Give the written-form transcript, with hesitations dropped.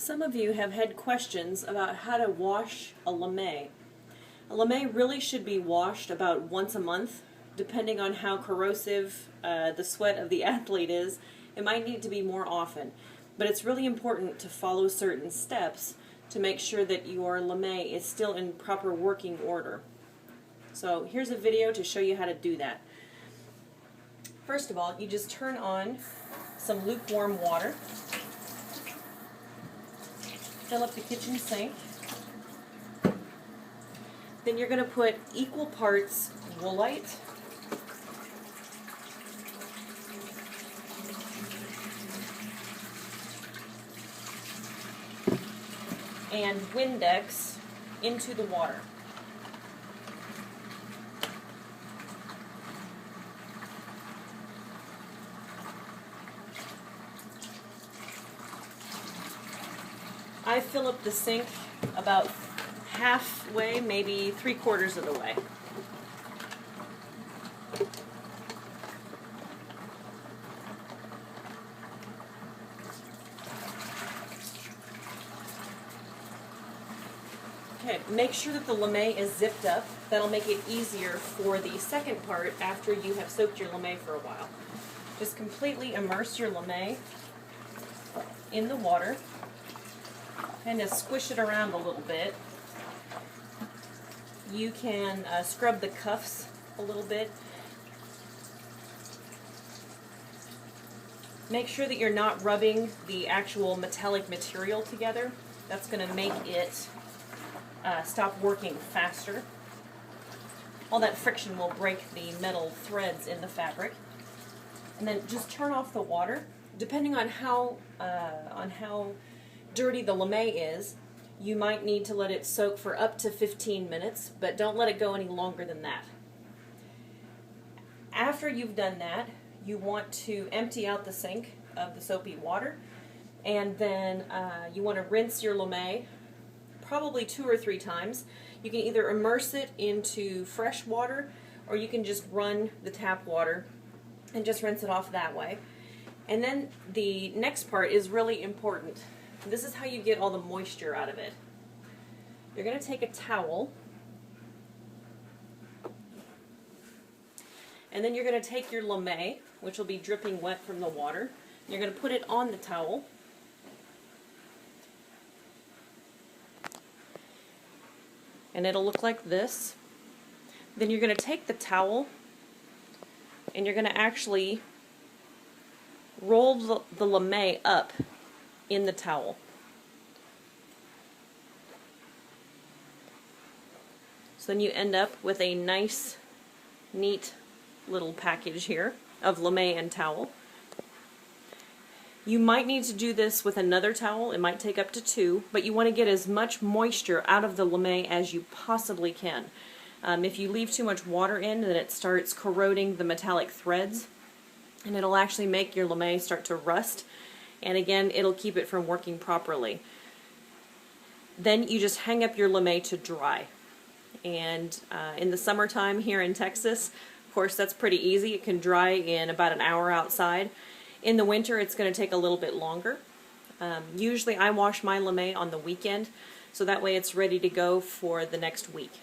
Some of you have had questions about how to wash a lame. A lame really should be washed about once a month, depending on how corrosive the sweat of the athlete is. It might need to be more often, but it's really important to follow certain steps to make sure that your lame is still in proper working order. So here's a video to show you how to do that. First of all, you just turn on some lukewarm water. Fill up the kitchen sink. Then you're going to put equal parts Woolite and Windex into the water. I fill up the sink about halfway, maybe 3/4 of the way. Okay, make sure that the lame is zipped up. That'll make it easier for the second part after you have soaked your lame for a while. Just completely immerse your lame in the water. Kind of squish it around a little bit. You can scrub the cuffs a little bit. Make sure that you're not rubbing the actual metallic material together. That's going to make it stop working faster. All that friction will break the metal threads in the fabric. And then just turn off the water. Depending on how dirty the lame is, you might need to let it soak for up to 15 minutes, but don't let it go any longer than that. After you've done that, you want to empty out the sink of the soapy water, and then you want to rinse your lame probably 2 or 3 times. You can either immerse it into fresh water, or you can just run the tap water and just rinse it off that way. And then the next part is really important. This is how you get all the moisture out of it. You're going to take a towel, and then you're going to take your lame, which will be dripping wet from the water, and you're going to put it on the towel. And it'll look like this. Then you're going to take the towel, and you're going to actually roll the lame up in the towel. So then you end up with a nice, neat little package here of lame and towel. You might need to do this with another towel. It might take up to 2, but you want to get as much moisture out of the lame as you possibly can. If you leave too much water in, then it starts corroding the metallic threads, and it'll actually make your lame start to rust. And again, it'll keep it from working properly. Then you just hang up your lame to dry. And in the summertime here in Texas, of course, that's pretty easy. It can dry in about an hour outside. In the winter, it's going to take a little bit longer. Usually I wash my lame on the weekend, so that way it's ready to go for the next week.